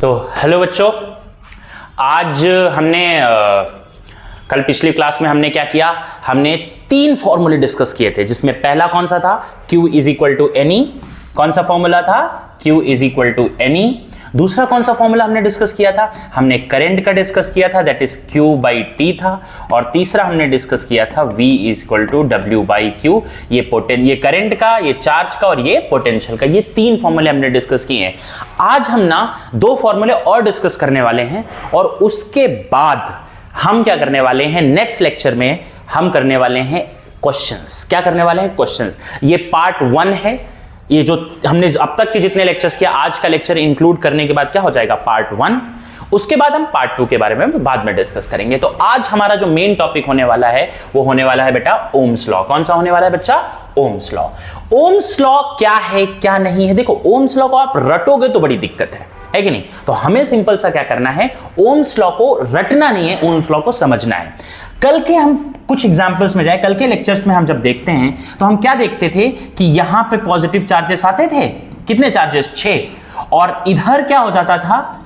तो हेलो बच्चों, आज हमने कल पिछली क्लास में हमने क्या किया, हमने 3 फॉर्मूले डिस्कस किए थे, जिसमें पहला कौन सा था, Q is equal to n e. कौन सा फॉर्मूला था, Q is equal to n e. दूसरा कौन सा फॉर्मूला हमने डिस्कस किया था, हमने करंट का डिस्कस किया था, that is Q by T था। और तीसरा हमने डिस्कस किया था V is equal to W by Q। ये करंट का, ये चार्ज का और ये पोटेंशियल का, ये 3 फॉर्मूले हमने डिस्कस किए हैं। आज हम ना 2 फॉर्मूले और डिस्कस करने वाले हैं और उसके बाद हम क्या करने वाले हैं, नेक्स्ट लेक्चर में हम करने वाले हैं क्वेश्चंस। क्या करने वाले हैं, क्वेश्चंस। ये पार्ट 1 है। ये जो हमने अब तक के जितने लेक्चर्स किया, आज का लेक्चर इंक्लूड करने के बाद क्या हो जाएगा, पार्ट 1। उसके बाद हम पार्ट 2 के बारे में बाद में डिस्कस करेंगे। तो आज हमारा जो मेन टॉपिक होने वाला है वो होने वाला है बेटा ओम्स लॉ। कौन सा होने वाला है बच्चा, ओम्स लॉ। ओम्स लॉ क्या है क्या नहीं है, देखो ओम्स लॉ को आप रटोगे तो बड़ी दिक्कत है कि नहीं। तो हमें सिंपल सा क्या करना है, ओम्स लॉ को रटना नहीं है, ओम्स लॉ को समझना है। कल के हम कुछ एग्जांपल्स में जाए, कल के लेक्चर्स में हम जब देखते हैं तो हम क्या देखते थे कि यहां पे पॉजिटिव चार्जेस आते थे, कितने चार्जेस, 6। और इधर क्या हो जाता था,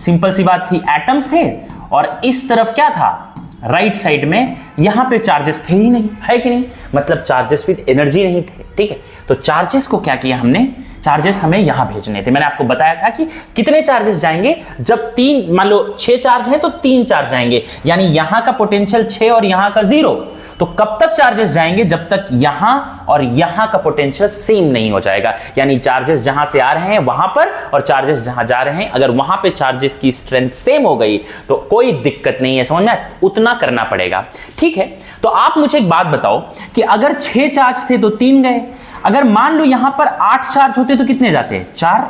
सिंपल सी बात थी, एटम्स थे। और इस तरफ क्या था, राइट साइड में यहां पे चार्जेस थे ही नहीं, है कि नहीं, मतलब चार्जेस विद एनर्जी नहीं थे। ठीक है, तो चार्जेस को क्या किया हमने, चार्जेस हमें यहां भेजने थे। मैंने आपको बताया था कि कितने चार्जेस जाएंगे, जब 3 मान लो 6 चार्ज है तो 3 चार्ज जाएंगे, यानी यहां का पोटेंशियल 6 और यहां का 0। तो कब तक चार्जेस जाएंगे, जब तक यहां और यहां का पोटेंशियल सेम नहीं हो जाएगा। यानी चार्जेस जहां से आ रहे हैं वहां पर और चार्जेस जहां जा रहे हैं, अगर वहां पे चार्जेस की स्ट्रेंथ सेम हो गई तो कोई दिक्कत नहीं है, समझ में, उतना करना पड़ेगा। ठीक है, तो आप मुझे एक बात बताओ कि अगर 6 चार्ज थे तो 3 गए, अगर मान लो यहां पर 8 चार्ज होते तो कितने जाते, 4।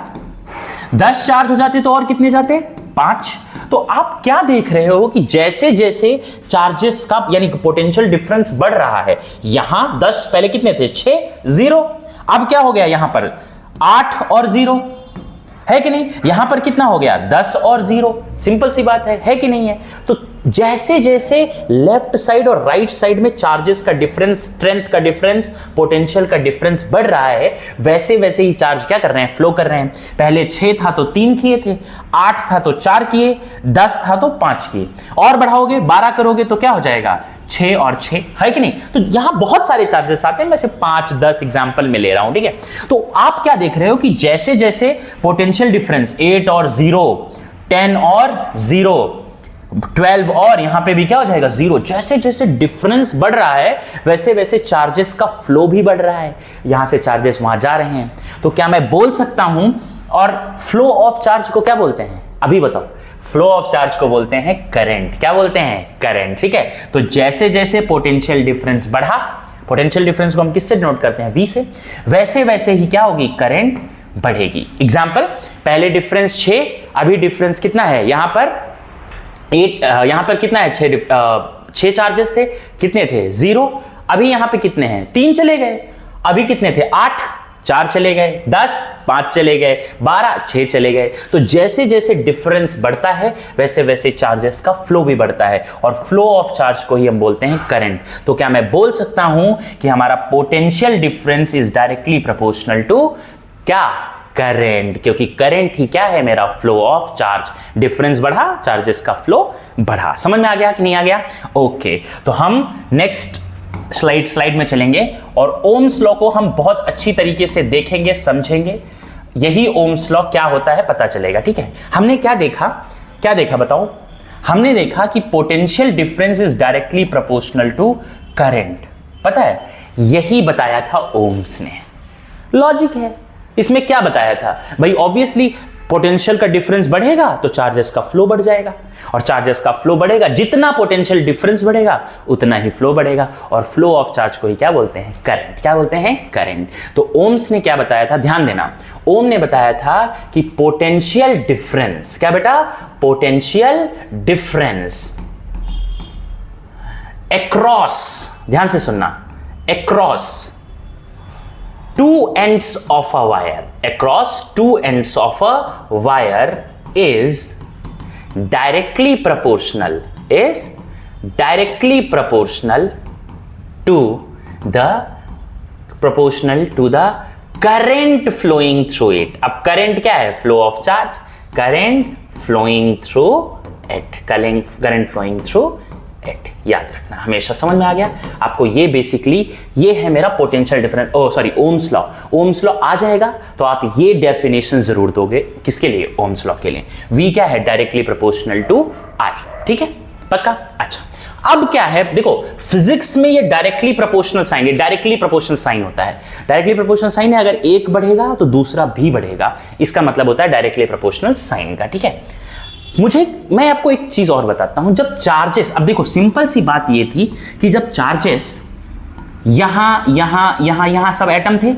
10 चार्ज हो जाते तो और कितने जाते, 5। तो आप क्या देख रहे हो कि जैसे जैसे चार्जेस का यानी पोटेंशियल डिफरेंस बढ़ रहा है, यहां 10 पहले कितने थे, 6, 0। अब क्या हो गया, यहां पर 8 और 0, है कि नहीं। यहां पर कितना हो गया, 10 और 0। सिंपल सी बात है कि नहीं है। तो जैसे जैसे लेफ्ट साइड और राइट साइड में चार्जेस का डिफरेंस, स्ट्रेंथ का डिफरेंस, पोटेंशियल का डिफरेंस बढ़ रहा है, वैसे वैसे ही चार्ज क्या कर रहे हैं, फ्लो कर रहे हैं। पहले 6 था तो 3 किए थे, 8 था तो 4 किए, 10 था तो 5 किए, और बढ़ाओगे 12 करोगे तो क्या हो जाएगा, 6 और 6, है कि नहीं। तो यहां बहुत सारे चार्जेस आते हैं, मैं सिर्फ 5-10 एग्जांपल में ले रहा हूं। ठीक है, तो आप क्या देख रहे हो कि जैसे जैसे पोटेंशियल डिफरेंस 8 और 0, 10 और 0, 12 और यहां पे भी क्या हो जाएगा, 0, जैसे जैसे डिफरेंस बढ़ रहा है वैसे वैसे चार्जेस का फ्लो भी बढ़ रहा है, यहां से चार्जेस वहां जा रहे हैं। तो क्या मैं बोल सकता हूं, और फ्लो ऑफ चार्ज को क्या बोलते हैं, अभी बताओ, फ्लो ऑफ चार्ज को बोलते हैं करंट। क्या बोलते हैं, करंट। ठीक है, तो जैसे जैसे पोटेंशियल डिफरेंस बढ़ा, पोटेंशियल डिफरेंस को हम किससे डिनोट करते हैं, V से, वैसे वैसे ही क्या होगी, करंट बढ़ेगी। एग्जाम्पल, पहले डिफरेंस 6, अभी डिफरेंस कितना है, यहां पर 8, यहां पर कितना है, 6 चार्जेस थे, कितने थे, 0। अभी यहां पे कितने हैं, 3 चले गए, अभी कितने थे, 8, 4 चले गए, 10, 5 चले गए, 12, 6 चले गए। तो जैसे जैसे डिफरेंस बढ़ता है वैसे वैसे चार्जेस का फ्लो भी बढ़ता है, और फ्लो ऑफ चार्ज को ही हम बोलते हैं करंट। तो क्या मैं बोल सकता हूं कि हमारा potential difference is directly proportional to क्या, करंट, क्योंकि करंट ही क्या है, मेरा फ्लो ऑफ चार्ज। डिफरेंस बढ़ा, चार्जेस का फ्लो बढ़ा। समझ में आ गया कि नहीं आ गया, ओके। तो हम नेक्स्ट स्लाइड में चलेंगे और ओम्स लॉ को हम बहुत अच्छी तरीके से देखेंगे, समझेंगे। यही ओम्स लॉ क्या होता है पता चलेगा। ठीक है, हमने क्या देखा बताओ, हमने देखा कि potential difference is directly proportional to current. पता है, यही बताया था ओम्स ने। लॉजिक है, इसमें क्या बताया था भाई, ऑब्वियसली पोटेंशियल का डिफरेंस बढ़ेगा तो चार्जेस का फ्लो बढ़ जाएगा, और चार्जेस का फ्लो बढ़ेगा, जितना पोटेंशियल डिफरेंस बढ़ेगा उतना ही फ्लो बढ़ेगा, और फ्लो ऑफ चार्ज को ही क्या बोलते हैं, करंट। क्या बोलते हैं, करंट। तो ओम्स ने क्या बताया था, ध्यान देना, ओम ने बताया था कि पोटेंशियल डिफरेंस, क्या बेटा, पोटेंशियल डिफरेंस अक्रॉस, ध्यान से सुनना, across two ends of a wire, across two ends of a wire is directly proportional to the current flowing through it. अब current क्या है, flow of charge, current flowing through it, current flowing through it, याद रखना, हमेशा समझ में आ गया आपको। ये बेसिकली ये है मेरा potential difference, Ohm's law. Ohm's law आ जाएगा तो आप ये डेफिनेशन जरूर दोगे, किसके लिए, ओम्स लॉ के लिए। V क्या है, डायरेक्टली प्रोपोर्शनल टू I, ठीक है, पक्का। अच्छा अब क्या है, देखो फिजिक्स में ये डायरेक्टली प्रोपोर्शनल साइन, ये डायरेक्टली प्रोपोर्शनल साइन होता है। डायरेक्टली प्रोपोर्शनल साइन है, अगर एक बढ़ेगा तो दूसरा भी बढ़ेगा, इसका मतलब होता है डायरेक्टली प्रोपोर्शनल साइन का, ठीक है। मैं आपको एक चीज और बताता हूं, जब चार्जेस, अब देखो सिंपल सी बात ये थी कि जब चार्जेस यहां सब एटम थे,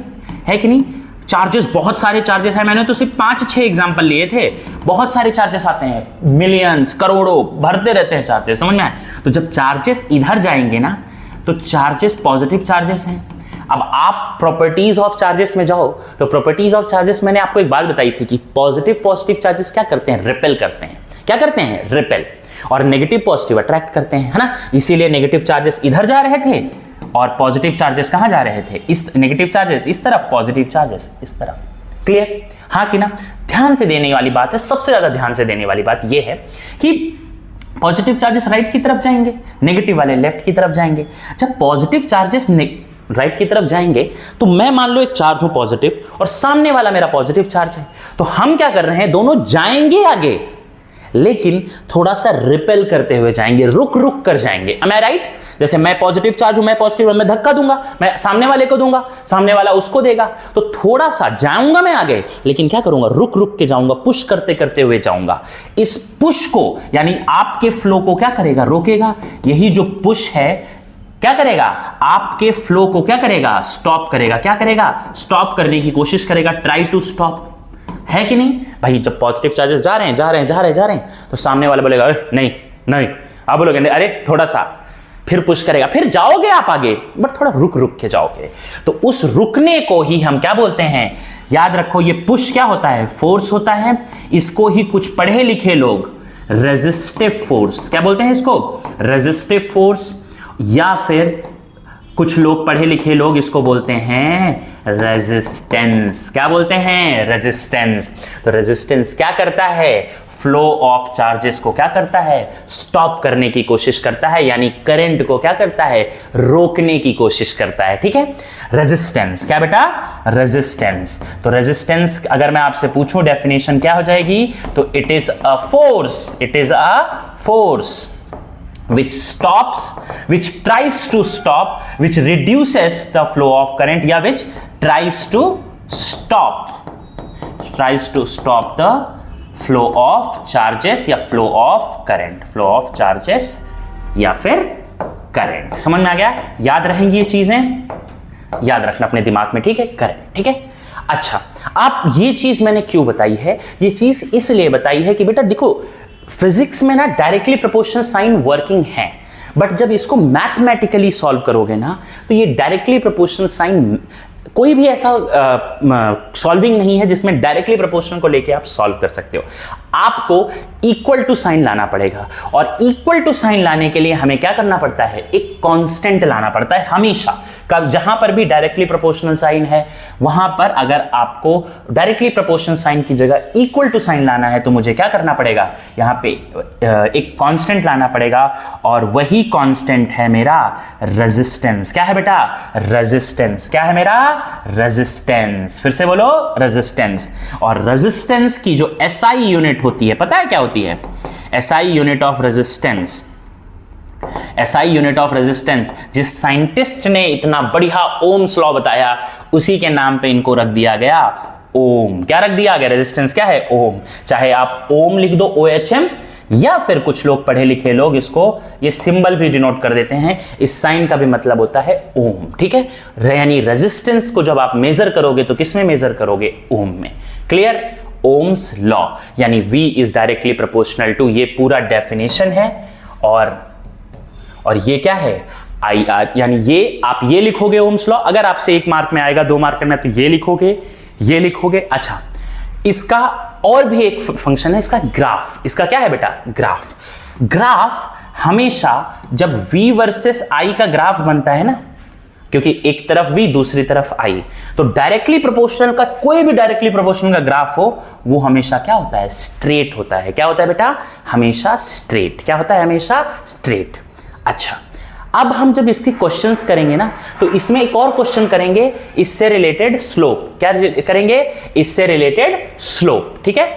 है कि नहीं, चार्जेस, बहुत सारे चार्जेस है, मैंने तो सिर्फ 5-6 एग्जांपल लिए थे, बहुत सारे चार्जेस आते हैं, मिलियंस, करोड़ों, भरते रहते हैं चार्जेस, समझ में आए। तो जब चार्जेस इधर जाएंगे ना, तो चार्जेस पॉजिटिव चार्जेस हैं। अब आप प्रॉपर्टीज ऑफ चार्जेस में जाओ, तो प्रॉपर्टीज ऑफ चार्जेस मैंने आपको एक बात बताई थी कि पॉजिटिव चार्जेस क्या करते हैं, रिपेल करते हैं। क्या करते हैं, रिपेल, और नेगेटिव पॉजिटिव अट्रैक्ट करते हैं, है ना। इसीलिए नेगेटिव चार्जेस इधर जा रहे थे और पॉजिटिव चार्जेस कहां जा रहे थे, इस नेगेटिव चार्जेस इस तरफ, पॉजिटिव चार्जेस इस तरफ। क्लियर, हाँ कि ना। ध्यान से देने वाली बात है, सबसे ज्यादा ध्यान से देने वाली बात यह है कि पॉजिटिव चार्जेस राइट की तरफ जाएंगे, नेगेटिव वाले लेफ्ट की तरफ जाएंगे। जब पॉजिटिव चार्जेस राइट की तरफ जाएंगे तो मैं मान लो एक चार्ज हूं पॉजिटिव और सामने वाला मेरा पॉजिटिव चार्ज है, तो हम क्या कर रहे हैं, दोनों जाएंगे आगे, लेकिन थोड़ा सा रिपेल करते हुए जाएंगे, रुक रुक कर जाएंगे। am I right? जैसे मैं पॉजिटिव चार्ज हूं, मैं पॉजिटिव, मैं धक्का दूंगा, मैं सामने वाले को दूंगा, सामने वाला उसको देगा, तो थोड़ा सा जाऊंगा मैं आगे, लेकिन क्या करूंगा, रुक रुक के जाऊंगा, पुश करते करते हुए जाऊंगा। इस पुश को, यानी आपके फ्लो को क्या करेगा, रोकेगा। यही जो पुश है क्या करेगा, आपके फ्लो को क्या करेगा, स्टॉप करेगा। क्या करेगा, स्टॉप करने की कोशिश करेगा, ट्राई टू स्टॉप, है कि नहीं भाई। जब पॉजिटिव चार्जेस जा रहे हैं तो सामने वाला बोलेगा नहीं, आप बोलोगे अरे थोड़ा सा, फिर पुश करेगा, फिर जाओगे आप आगे, बट थोड़ा रुक रुक के जाओगे। तो उस रुकने को ही हम क्या बोलते हैं, याद रखो, ये पुश क्या होता है, फोर्स होता है। इसको ही कुछ पढ़े लिखे लोग रेजिस्टिव फोर्स, क्या बोलते हैं इसको, रेजिस्टिव फोर्स, या फिर कुछ लोग पढ़े लिखे लोग इसको बोलते हैं रेजिस्टेंस। क्या बोलते हैं, रेजिस्टेंस। तो रेजिस्टेंस क्या करता है, फ्लो ऑफ चार्जेस को क्या करता है, स्टॉप करने की कोशिश करता है, यानी करंट को क्या करता है, रोकने की कोशिश करता है, ठीक है। रेजिस्टेंस क्या बेटा, रेजिस्टेंस। तो रेजिस्टेंस अगर मैं आपसे पूछूं डेफिनेशन क्या हो जाएगी, तो it is a force which stops, which tries to stop, which reduces the flow of current, या which tries to stop the flow of charges या flow of charges या फिर current। समझ में आ गया, याद रहेंगी ये चीजें, याद रखना अपने दिमाग में, ठीक है, current, ठीक है। अच्छा, आप ये चीज मैंने क्यों बताई है, ये चीज इसलिए बताई है कि बेटा देखो फिजिक्स में ना डायरेक्टली प्रोपोर्शनल साइन वर्किंग है, बट जब इसको मैथमेटिकली सॉल्व करोगे ना, तो ये डायरेक्टली प्रोपोर्शनल साइन, कोई भी ऐसा सॉल्विंग नहीं है जिसमें डायरेक्टली प्रोपोर्शनल को लेके आप सॉल्व कर सकते हो। आपको इक्वल टू साइन लाना पड़ेगा, और इक्वल टू साइन लाने के लिए हमें क्या करना पड़ता है, एक कांस्टेंट लाना पड़ता है हमेशा। कब, जहां पर भी डायरेक्टली प्रोपोर्शनल साइन है, वहां पर अगर आपको डायरेक्टली प्रोपोर्शनल साइन की जगह इक्वल टू साइन लाना है, तो मुझे क्या करना पड़ेगा, यहां पे एक कांस्टेंट लाना पड़ेगा, और वही कांस्टेंट है मेरा रेजिस्टेंस। क्या है बेटा, रेजिस्टेंस। क्या है मेरा, रेजिस्टेंस। फिर से बोलो, रेजिस्टेंस। और रेजिस्टेंस की जो एसआई यूनिट होती है, पता है क्या होती है, SI unit of resistance. SI unit of resistance, जिस साइंटिस्ट ने इतना बढ़िया ओम्स लॉ बताया, उसी के नाम पे इनको रख दिया गया ओम। क्या रख दिया गया, रेजिस्टेंस क्या है, ओम। चाहे आप ओम लिख दो, OHM, या फिर कुछ लोग पढ़े लिखे लोग इसको ये सिंबल भी डिनोट कर देते हैं, इस साइन का भी मतलब होता है ओम, ठीक है। यानी रेजिस्टेंस को जब आप मेजर करोगे तो किस में मेजर करोगे, ओम में। क्लियर, ओम्स लॉ, यानी V is directly proportional to, ये पूरा डेफिनेशन है। और ये क्या है, IR, यानी ये आप ये लिखोगे ओम्स लॉ, अगर आपसे 1 मार्क में आएगा, 2 मार्क में, तो ये लिखोगे। अच्छा, इसका और भी एक फंक्शन है, इसका ग्राफ। इसका क्या है बेटा, ग्राफ हमेशा जब V वर्सेस I का ग्राफ बनता है ना, क्योंकि एक तरफ V दूसरी तरफ I। तो डायरेक्टली प्रोपोर्शनल का कोई भी डायरेक्टली प्रोपोर्शनल का ग्राफ हो वो हमेशा क्या होता है, स्ट्रेट होता है। क्या होता है बेटा, हमेशा स्ट्रेट। क्या होता है, हमेशा स्ट्रेट। अच्छा, अब हम जब इसके क्वेश्चंस करेंगे ना तो इसमें एक और क्वेश्चन करेंगे इससे रिलेटेड स्लोप। क्या करेंगे, इससे रिलेटेड स्लोप। ठीक है,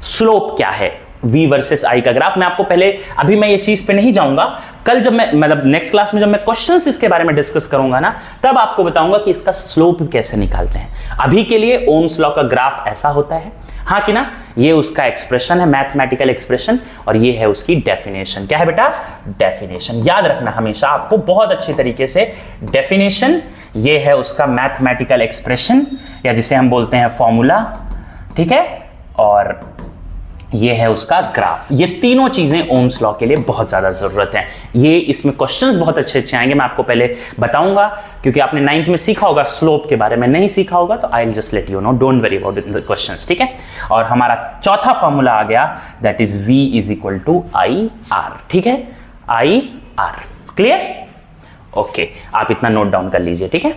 स्लोप क्या है, V वर्सेस I का ग्राफ। मैं आपको पहले, अभी मैं ये चीज पे नहीं जाऊंगा, कल जब मैं मतलब नेक्स्ट क्लास में जब मैं क्वेश्चंस इसके बारे में डिस्कस करूंगा ना तब आपको बताऊंगा कि इसका स्लोप कैसे निकालते हैं। अभी के लिए ओम्स लॉ का ग्राफ ऐसा होता है, हाँ कि ना। ये उसका एक्सप्रेशन है, मैथमेटिकल एक्सप्रेशन, और ये है उसकी डेफिनेशन। क्या है बेटा, डेफिनेशन। याद रखना हमेशा आपको बहुत अच्छी तरीके से, डेफिनेशन ये है उसका मैथमेटिकल एक्सप्रेशन या जिसे हम बोलते हैं फॉर्मूला। ठीक है, और ये है उसका ग्राफ। ये तीनों चीजें ओम्स लॉ के लिए बहुत ज्यादा जरूरत है। ये इसमें क्वेश्चंस बहुत अच्छे अच्छे आएंगे, मैं आपको पहले बताऊंगा, क्योंकि आपने 9th में सीखा होगा, स्लोप के बारे में नहीं सीखा होगा तो I will just let you know, don't worry about the questions. ठीक है, और हमारा चौथा फॉर्मूला आ गया, that is V is equal to IR। ठीक है, IR। क्लियर? ओके, आप इतना नोट डाउन कर लीजिए। ठीक है,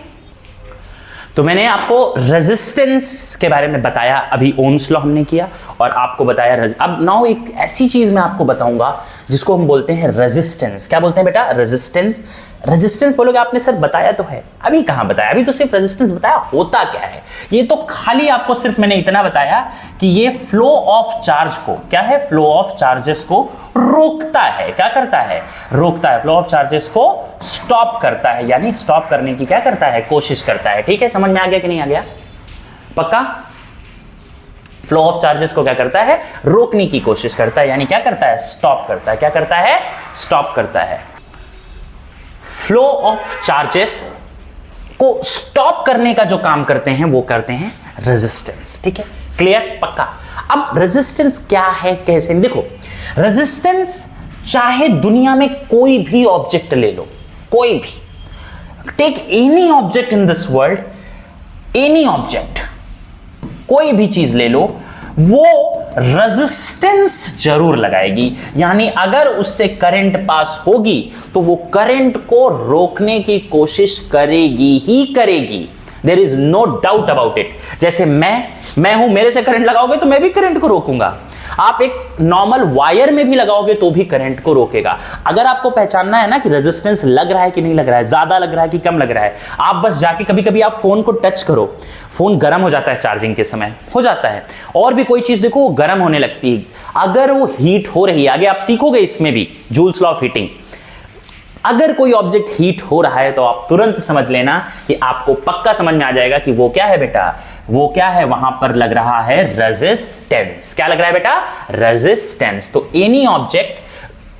तो मैंने आपको रेजिस्टेंस के बारे में बताया, अभी ओम्स लॉ हमने किया और आपको बताया। अब नाउ एक ऐसी चीज मैं आपको बताऊंगा जिसको हम बोलते हैं रेजिस्टेंस। क्या बोलते हैं बेटा, रेजिस्टेंस। रेजिस्टेंस बोलोगे आपने सर बताया तो है, अभी कहां बताया, अभी तो सिर्फ रेजिस्टेंस बताया, होता क्या है। ये तो खाली आपको सिर्फ मैंने इतना बताया कि ये फ्लो ऑफ चार्ज को, क्या है, फ्लो ऑफ चार्जेस को रोकता है। क्या करता है, रोकता है। फ्लो ऑफ चार्जेस को स्टॉप करता है, यानी स्टॉप करने की क्या करता है, कोशिश करता है। ठीक है, समझ में आ गया कि नहीं आ गया, पक्का। फ्लो ऑफ चार्जेस को क्या करता है, रोकने की कोशिश करता है, यानी क्या करता है, स्टॉप करता है। क्या करता है, स्टॉप करता है। फ्लो ऑफ चार्जेस को स्टॉप करने का जो काम करते हैं वो करते हैं रेजिस्टेंस। ठीक है, क्लियर, पक्का। अब रेजिस्टेंस क्या है, कैसे, देखो रेजिस्टेंस चाहे दुनिया में कोई भी ऑब्जेक्ट ले लो, कोई भी, take any object in this world, any object, कोई भी चीज ले लो, वो रेजिस्टेंस जरूर लगाएगी। यानी अगर उससे करंट पास होगी तो वो करंट को रोकने की कोशिश करेगी ही करेगी। There is no doubt about it. जैसे मैं हूं, मेरे से करंट लगाओगे तो मैं भी करंट को रोकूंगा। आप एक नॉर्मल वायर में भी लगाओगे तो भी करंट को रोकेगा। अगर आपको पहचानना है ना कि रेजिस्टेंस लग रहा है कि नहीं लग रहा है, ज्यादा लग रहा है कि कम लग रहा है, आप बस जाके कभी कभी आप फोन को टच करो, फोन गर्म हो जाता है चार्जिंग के समय, हो जाता है, और भी कोई चीज देखो वो गर्म होने लगती है। अगर वो हीट हो रही है, आगे आप सीखोगे इसमें भी, जूल्स लॉ ऑफ हीटिंग। अगर कोई ऑब्जेक्ट हीट हो रहा है तो आप तुरंत समझ लेना कि आपको पक्का समझ में आ जाएगा कि वो क्या है बेटा, वो क्या है, वहां पर लग रहा है रेजिस्टेंस। क्या लग रहा है बेटा, रेजिस्टेंस। तो एनी ऑब्जेक्ट,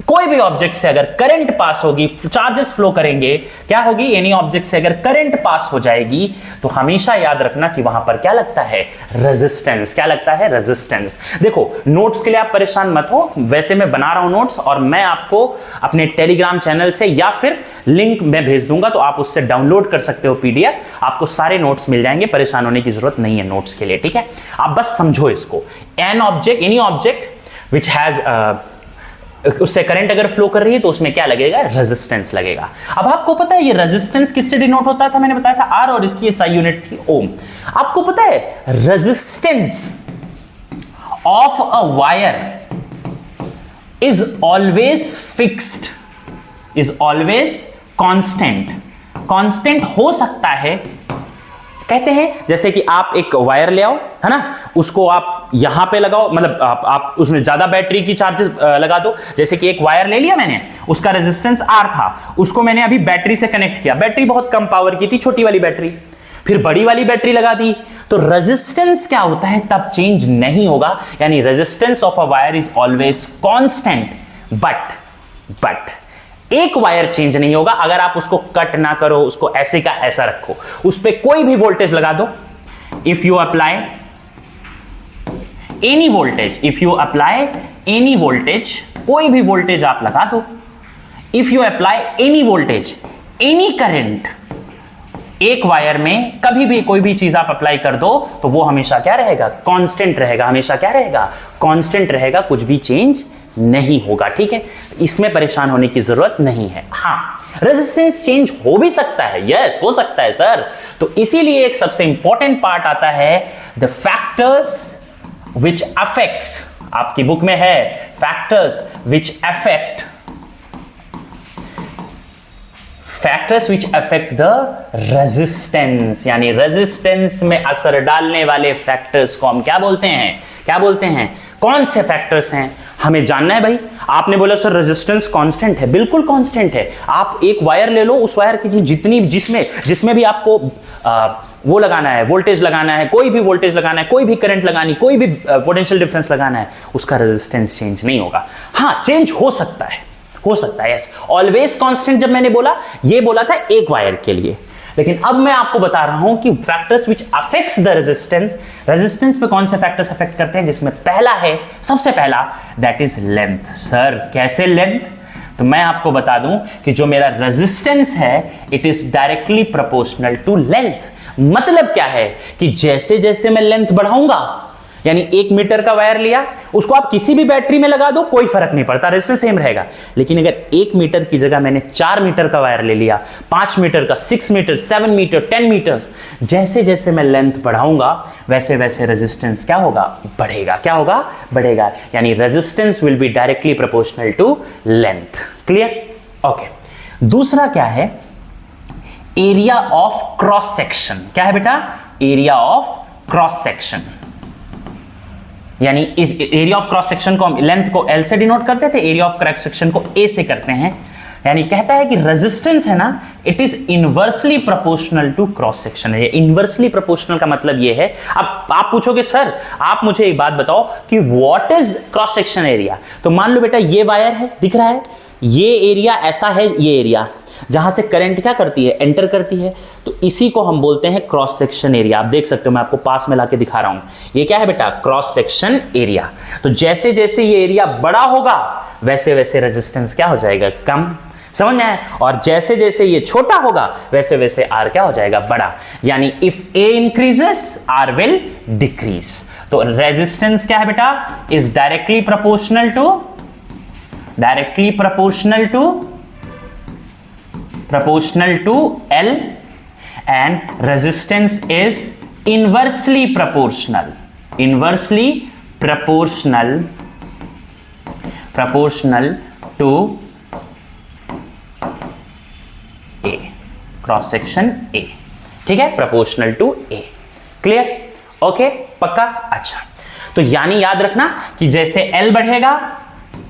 कोई भी ऑब्जेक्ट से अगर करंट पास होगी, चार्जेस फ्लो करेंगे, क्या होगी, एनी ऑब्जेक्ट से अगर करंट पास हो जाएगी तो हमेशा याद रखना कि वहां पर क्या लगता है, रेजिस्टेंस। क्या लगता है, रेजिस्टेंस। देखो नोट्स के लिए आप परेशान मत हो, वैसे मैं बना रहा हूं नोट्स और मैं आपको अपने टेलीग्राम चैनल से या फिर लिंक में भेज दूंगा, तो आप उससे डाउनलोड कर सकते हो पीडीएफ, आपको सारे नोट्स मिल जाएंगे, परेशान होने की जरूरत नहीं है नोट्स के लिए। ठीक है, आप बस समझो इसको। An object, any object which has, उससे करंट अगर फ्लो कर रही है तो उसमें क्या लगेगा, रेजिस्टेंस लगेगा। अब आपको पता है ये रेजिस्टेंस किससे डिनोट होता था, मैंने बताया था आर, और इसकी एसआई यूनिट थी ओम। आपको पता है resistance of a wire is always fixed, is always constant. Constant हो सकता है, कहते हैं जैसे कि आप एक वायर ले आओ, है ना, उसको आप यहां पे लगाओ, मतलब आप उसमें ज्यादा बैटरी की चार्जेस लगा दो। जैसे कि एक वायर ले लिया मैंने, उसका रेजिस्टेंस R था, उसको मैंने अभी बैटरी से कनेक्ट किया, बैटरी बहुत कम पावर की थी, छोटी वाली बैटरी, फिर बड़ी वाली बैटरी लगा दी, तो रेजिस्टेंस क्या होता है, तब चेंज नहीं होगा। यानी resistance of a wire is always constant, but एक वायर चेंज नहीं होगा अगर आप उसको कट ना करो, उसको ऐसे का ऐसा रखो, उस पर कोई भी वोल्टेज लगा दो। If you apply any voltage, if you apply any voltage, कोई भी वोल्टेज आप लगा दो, if you apply any voltage, any current, एक वायर में कभी भी कोई भी चीज आप अप्लाई कर दो तो वो हमेशा क्या रहेगा, कांस्टेंट रहेगा, हमेशा क्या रहेगा, कांस्टेंट रहेगा, कुछ भी चेंज नहीं होगा, ठीक है, इसमें परेशान होने की जरूरत नहीं है। हाँ, रेजिस्टेंस चेंज हो भी सकता है, यस हो सकता है सर। तो इसीलिए एक सबसे इंपॉर्टेंट पार्ट आता है द फैक्टर्स विच अफेक्ट्स, आपकी बुक में है factors which affect the resistance, यानी रेजिस्टेंस में असर डालने वाले फैक्टर्स को हम क्या बोलते हैं, कौन से फैक्टर्स हैं हमें जानना है भाई। आपने बोला सर रेजिस्टेंस कांस्टेंट है, बिल्कुल कांस्टेंट है। आप एक वायर ले लो, उस वायर की जितनी जिसमें भी आपको वो लगाना है, वोल्टेज लगाना है, कोई भी वोल्टेज लगाना है, कोई भी करंट लगानी, कोई भी पोटेंशियल डिफरेंस लगाना है, उसका रेजिस्टेंस चेंज नहीं होगा। हाँ, चेंज हो सकता है यस। ऑलवेज कांस्टेंट जब मैंने बोला, ये बोला था एक वायर के लिए, लेकिन अब मैं आपको बता रहा हूं कि factors which affects the resistance पे कौन से फैक्टर्स अफेक्ट करते हैं, जिसमें पहला है, सबसे पहला, दैट इज लेंथ। सर कैसे लेंथ? तो मैं आपको बता दूं कि जो मेरा रेजिस्टेंस है it is directly proportional to length. मतलब क्या है कि जैसे जैसे मैं लेंथ बढ़ाऊंगा, यानी 1 मीटर का वायर लिया, उसको आप किसी भी बैटरी में लगा दो, कोई फर्क नहीं पड़ता, रेजिस्टेंस सेम रहेगा। लेकिन अगर 1 मीटर की जगह मैंने 4 मीटर का वायर ले लिया, 5 मीटर का, 6 मीटर, 7 मीटर, 10 मीटर्स, जैसे जैसे मैं लेंथ बढ़ाऊंगा वैसे वैसे रेजिस्टेंस क्या होगा, बढ़ेगा। क्या होगा, बढ़ेगा। यानी resistance will be directly proportional to length. Clear? Okay. दूसरा क्या है, एरिया ऑफ क्रॉस सेक्शन। क्या है बेटा? Area of cross section. यानी इस एरिया ऑफ क्रॉस सेक्शन को हम लेंथ को L से डिनोट करते थे, एरिया ऑफ क्रॉस सेक्शन को A से करते हैं। यानी कहता है कि रेजिस्टेंस है ना, it is inversely proportional to cross section. है इनवर्सली प्रोपोर्शनल का मतलब ये है, अब आप पूछोगे सर आप मुझे एक बात बताओ कि what is cross section area. तो मान लो बेटा ये वायर है, दिख रहा है, ये एरिया ऐसा है, ये एरिया जहां से करंट क्या करती है, एंटर करती है, तो इसी को हम बोलते हैं क्रॉस सेक्शन एरिया। आप देख सकते हो, मैं आपको पास में लाके दिखा रहा हूं, ये क्या है बेटा, क्रॉस सेक्शन एरिया। तो जैसे जैसे ये एरिया बड़ा होगा वैसे वैसे रेजिस्टेंस क्या हो जाएगा, कम। समझ में आया? और जैसे जैसे ये छोटा होगा वैसे वैसे आर क्या हो जाएगा, बड़ा। यानी if A increases R will decrease. तो रेजिस्टेंस क्या है बेटा, is directly proportional to L, and resistance is inversely proportional to A, cross section A। ठीक है, proportional to A। Clear? Okay, पक्का? अच्छा, तो यानी याद रखना कि जैसे L बढ़ेगा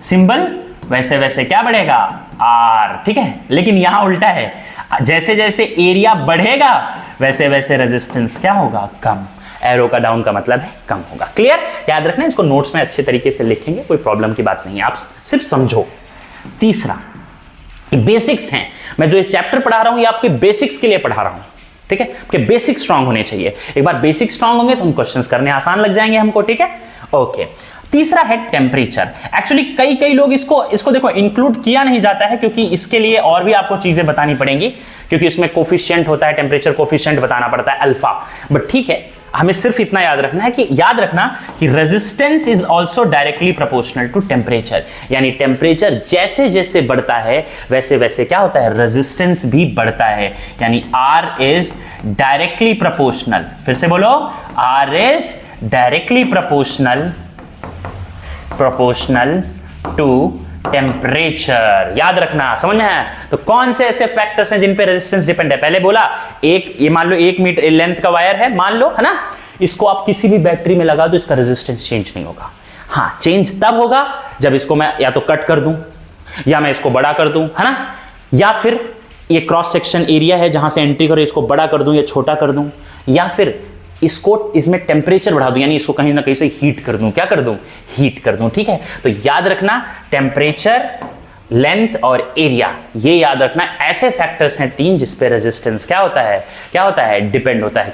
सिंबल, वैसे वैसे क्या बढ़ेगा, R। ठीक है, लेकिन यहां उल्टा है, जैसे जैसे एरिया बढ़ेगा वैसे वैसे रेजिस्टेंस क्या होगा, कम। एरो का डाउन का मतलब है कम होगा। क्लियर? याद रखना, इसको नोट्स में अच्छे तरीके से लिखेंगे, कोई प्रॉब्लम की बात नहीं है, आप सिर्फ समझो। तीसरा, बेसिक्स हैं। मैं जो ये चैप्टर पढ़ा रहा हूं ये आपके बेसिक्स के लिए पढ़ा रहा हूं। ठीक है, आपके बेसिक स्ट्रांग होने चाहिए। एक बार बेसिक स्ट्रांग होंगे तो हम क्वेश्चंस करने आसान लग जाएंगे हमको। ठीक है, ओके। तीसरा है टेम्परेचर। एक्चुअली कई लोग इसको देखो इंक्लूड किया नहीं जाता है, क्योंकि इसके लिए और भी आपको चीजें बतानी पड़ेंगी, क्योंकि इसमें कोफिशिएंट होता है, टेम्परेचर कोफिशिएंट बताना पड़ता है, अल्फा। बट ठीक है, हमें सिर्फ इतना याद रखना है कि resistance is also directly proportional to temperature. यानी टेम्परेचर जैसे जैसे बढ़ता है वैसे वैसे क्या होता है, रेजिस्टेंस भी बढ़ता है। यानी R इज डायरेक्टली प्रोपोर्शनल, फिर से बोलो, R is directly proportional to temperature. याद रखना, समझ में है? तो कौन से ऐसे फैक्टर्स हैं जिन पे रेजिस्टेंस डिपेंड है? पहले बोला, ये मान लो 1 मीटर लेंथ का वायर है, मान लो, है ना, इसको आप किसी भी बैटरी में लगा दो, इसका रेजिस्टेंस चेंज नहीं होगा। हाँ, चेंज तब होगा जब इसको मैं या तो कट कर दूं, या मैं इसको बड़ा कर दूं, है ना, या फिर ये क्रॉस सेक्शन एरिया है जहां से एंट्री करो, इसको बड़ा कर दूं या छोटा कर दूं, या फिर इसमें टेम्परेचर बढ़ा दूं, यानी इसको कहीं ना कहीं से हीट कर दूं। क्या कर दूं? हीट कर दूं। ठीक है, तो याद रखना, टेम्परेचर, लेंथ और एरिया, ये याद रखना, ऐसे फैक्टर्स हैं 3 जिस पे रेजिस्टेंस क्या होता है, डिपेंड होता है।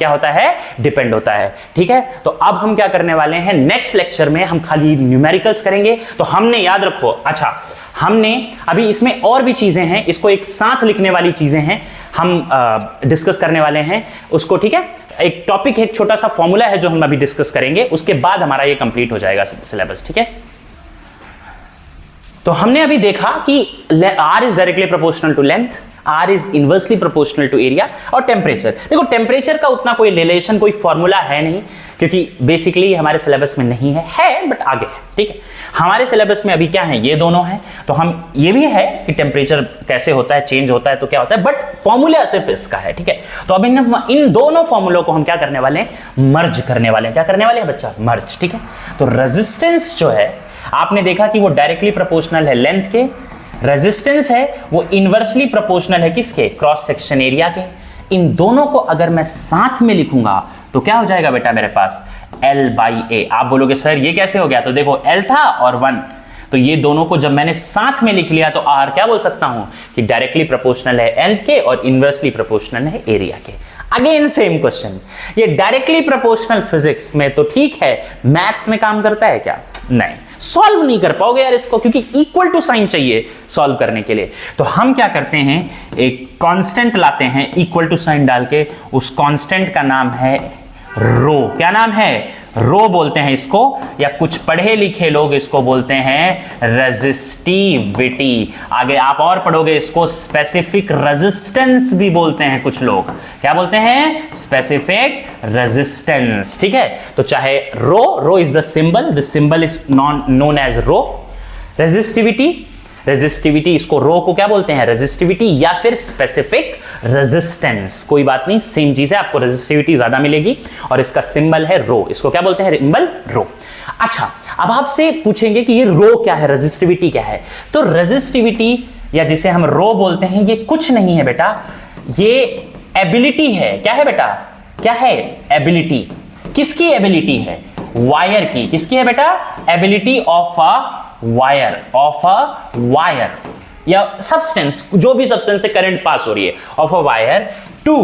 डिपेंड होता है। ठीक है, तो अब हम क्या करने वाले हैं, नेक्स्ट लेक्चर में हम खाली न्यूमेरिकल्स करेंगे। तो हमने, याद रखो, अच्छा, हमने अभी इसमें और भी चीजें हैं, इसको एक साथ लिखने वाली चीजें हैं, हम डिस्कस करने वाले हैं उसको। ठीक है, एक टॉपिक, एक छोटा सा फॉर्मूला है जो हम अभी डिस्कस करेंगे, उसके बाद हमारा ये कंप्लीट हो जाएगा सिलेबस। ठीक है, तो हमने अभी देखा कि R is directly proportional to length, R is inversely proportional to area और टेम्परेचर। देखो टेम्परेचर का उतना कोई रिलेशन, कोई फॉर्मूला है नहीं, क्योंकि बेसिकली हमारे सिलेबस में नहीं है बट आगे है, ठीक है। हमारे सिलेबस में अभी क्या है, ये दोनों हैं, तो हम ये भी है कि टेम्परेचर कैसे होता है, चेंज होता है तो क्या होता है, बट फॉर्मूला सिर्फ इसका है, ठीक है। तो अब इन दोनों फॉर्मूलों को हम क्या करने वाले हैं, मर्ज करने वाले हैं। क्या करने वाले हैं बच्चा, मर्ज, ठीक है। तो रेजिस्टेंस जो है आपने देखा कि वो डायरेक्टली प्रोपोर्शनल है लेंथ के, रेजिस्टेंस है वो इनवर्सली प्रोपोर्शनल है किसके, क्रॉस सेक्शन एरिया के। इन दोनों को अगर मैं साथ में लिखूंगा तो क्या हो जाएगा बेटा मेरे पास, L/A। आप बोलोगे सर ये कैसे हो गया, तो देखो L था और 1, तो ये दोनों को जब मैंने साथ में लिख लिया तो R क्या बोल सकता हूं कि डायरेक्टली प्रोपोर्शनल है L के और इनवर्सली प्रोपोर्शनल है एरिया के। अगेन सेम क्वेश्चन, ये डायरेक्टली प्रोपोर्शनल फिजिक्स में तो ठीक है, मैथ्स में काम करता है क्या, नहीं, सॉल्व नहीं कर पाओगे यार इसको, क्योंकि इक्वल टू साइन चाहिए सॉल्व करने के लिए। तो हम क्या करते हैं, एक कांस्टेंट लाते हैं इक्वल टू साइन डाल के, उस कांस्टेंट का नाम है रो। क्या नाम है, रो बोलते हैं इसको, या कुछ पढ़े लिखे लोग इसको बोलते हैं रेजिस्टिविटी। आगे आप और पढ़ोगे इसको स्पेसिफिक रेजिस्टेंस भी बोलते हैं कुछ लोग। क्या बोलते हैं, स्पेसिफिक रेजिस्टेंस, ठीक है। तो चाहे rho is the symbol is known as rho. Resistivity इसको रो को क्या बोलते हैं, रेजिस्टिविटी या फिर स्पेसिफिक रेजिस्टेंस, कोई बात नहीं, सेम चीज है, आपको रेजिस्टिविटी ज्यादा मिलेगी और इसका सिंबल है रो, इसको क्या बोलते हैं, सिंबल रो। अच्छा, अब आपसे पूछेंगे कि ये रो क्या है, रेजिस्टिविटी क्या है। तो रेजिस्टिविटी या जिसे हम रो बोलते हैं, ये कुछ नहीं है बेटा, ये एबिलिटी है। क्या है बेटा, क्या है, एबिलिटी। किसकी एबिलिटी है, वायर की। किसकी है बेटा, एबिलिटी ऑफ अ वायर या सब्सटेंस, जो भी सब्सटेंस से करंट पास हो रही है, of a wire to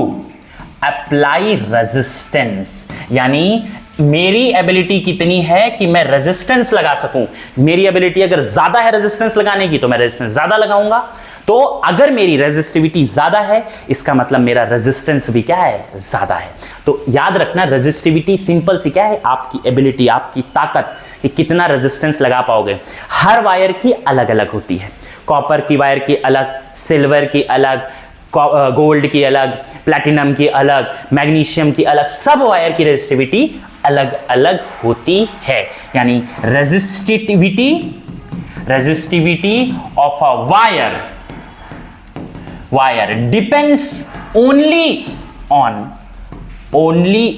apply resistance. यानी मेरी एबिलिटी कितनी है कि मैं रेजिस्टेंस लगा सकूं। मेरी एबिलिटी अगर ज्यादा है रेजिस्टेंस लगाने की तो मैं रेजिस्टेंस ज्यादा लगाऊंगा। तो अगर मेरी रेजिस्टिविटी ज्यादा है इसका मतलब मेरा रेजिस्टेंस भी क्या है, ज्यादा है। तो याद रखना, रेजिस्टिविटी सिंपल सी क्या है, आपकी एबिलिटी, आपकी ताकत कि कितना रेजिस्टेंस लगा पाओगे। हर वायर की अलग अलग होती है, कॉपर की वायर की अलग, सिल्वर की अलग, गोल्ड की अलग, प्लैटिनम की अलग, मैग्नीशियम की अलग, सब वायर की रेजिस्टिविटी अलग अलग होती है। यानी resistivity of a wire depends only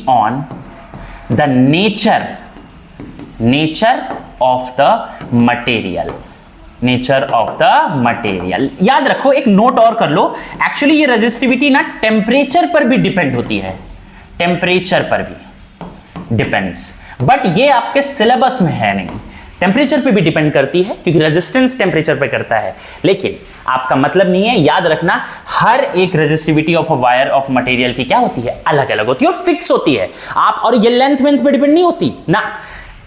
on the nature of the material. याद रखो, एक नोट और कर लो, एक्चुअली ये रेजिस्टिविटी ना टेम्परेचर पर भी डिपेंड होती है, टेम्परेचर पर भी डिपेंड्स, बट ये आपके सिलेबस में है नहीं। टेम्परेचर पे भी डिपेंड करती है क्योंकि रेजिस्टेंस टेम्परेचर पे करता है, लेकिन आपका मतलब नहीं है। याद रखना, हर एक resistivity of a wire of material की क्या होती है, अलग अलग होती है और फिक्स होती है। आप और ये लेंथ पे डिपेंड नहीं होती ना।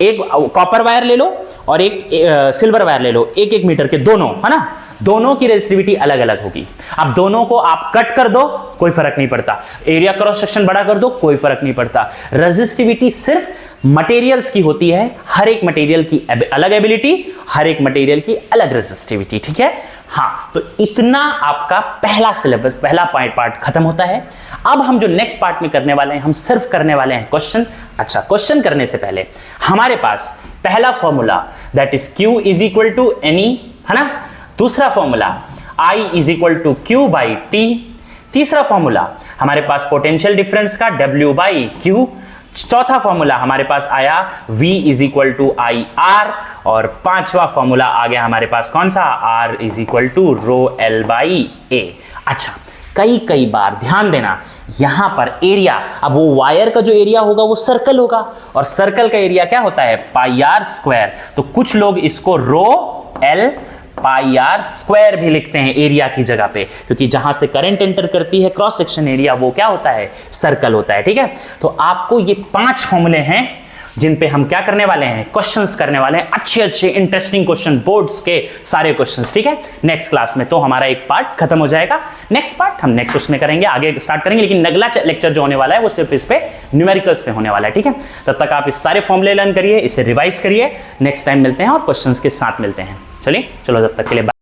एक कॉपर वायर ले लो और एक सिल्वर वायर ले लो, 1-1 मीटर के दोनों, है ना, दोनों की रेजिस्टिविटी अलग अलग होगी। अब दोनों को आप कट कर दो कोई फर्क नहीं पड़ता, एरिया क्रॉस सेक्शन बड़ा कर दो कोई फर्क नहीं पड़ता। रेजिस्टिविटी सिर्फ मटेरियल्स की होती है, हर एक मटेरियल की अलग एबिलिटी, हर एक मटेरियल की अलग रेजिस्टिविटी, ठीक है। हाँ, तो इतना आपका पहला सिलेबस, पहला पार्ट खत्म होता है। अब हम जो नेक्स्ट पार्ट में करने वाले हैं, हम सिर्फ करने वाले हैं क्वेश्चन। अच्छा, क्वेश्चन करने से पहले हमारे पास पहला formula that is Q is equal to n e, है ना। दूसरा formula I is equal to Q by T। तीसरा फॉर्मूला हमारे पास पोटेंशियल डिफरेंस का W बाई Q। चौथा फॉर्मूला हमारे पास आया V is equal to I R. और पांचवा फॉर्मूला आ गया हमारे पास कौन सा, R is equal to rho L by A। अच्छा, कई बार ध्यान देना, यहां पर एरिया, अब वो वायर का जो एरिया होगा वो सर्कल होगा, और सर्कल का एरिया क्या होता है, पाई आर स्क्वायर। तो कुछ लोग इसको रो L पाई आर स्क्वायर भी लिखते हैं एरिया की जगह पे, क्योंकि जहां से करंट एंटर करती है क्रॉस सेक्शन एरिया वो क्या होता है, सर्कल होता है, ठीक है। तो आपको ये 5 फॉर्मूले हैं जिन पे हम क्या करने वाले हैं, क्वेश्चंस करने वाले हैं, अच्छे इंटरेस्टिंग क्वेश्चन, बोर्ड्स के सारे क्वेश्चंस, ठीक है। नेक्स्ट क्लास में तो हमारा एक पार्ट खत्म हो जाएगा, नेक्स्ट पार्ट हम नेक्स्ट उसमें करेंगे, आगे स्टार्ट करेंगे, लेकिन अगला लेक्चर जो होने वाला है वो सिर्फ इस पे न्यूमेरिकल्स पे होने वाला है, ठीक है। तब तक आप इस सारे फॉर्मूले लर्न करिए, इसे रिवाइज करिए, नेक्स्ट टाइम मिलते हैं और क्वेश्चंस के साथ मिलते हैं। चलिए, चलो, जब तक के लिए बाय।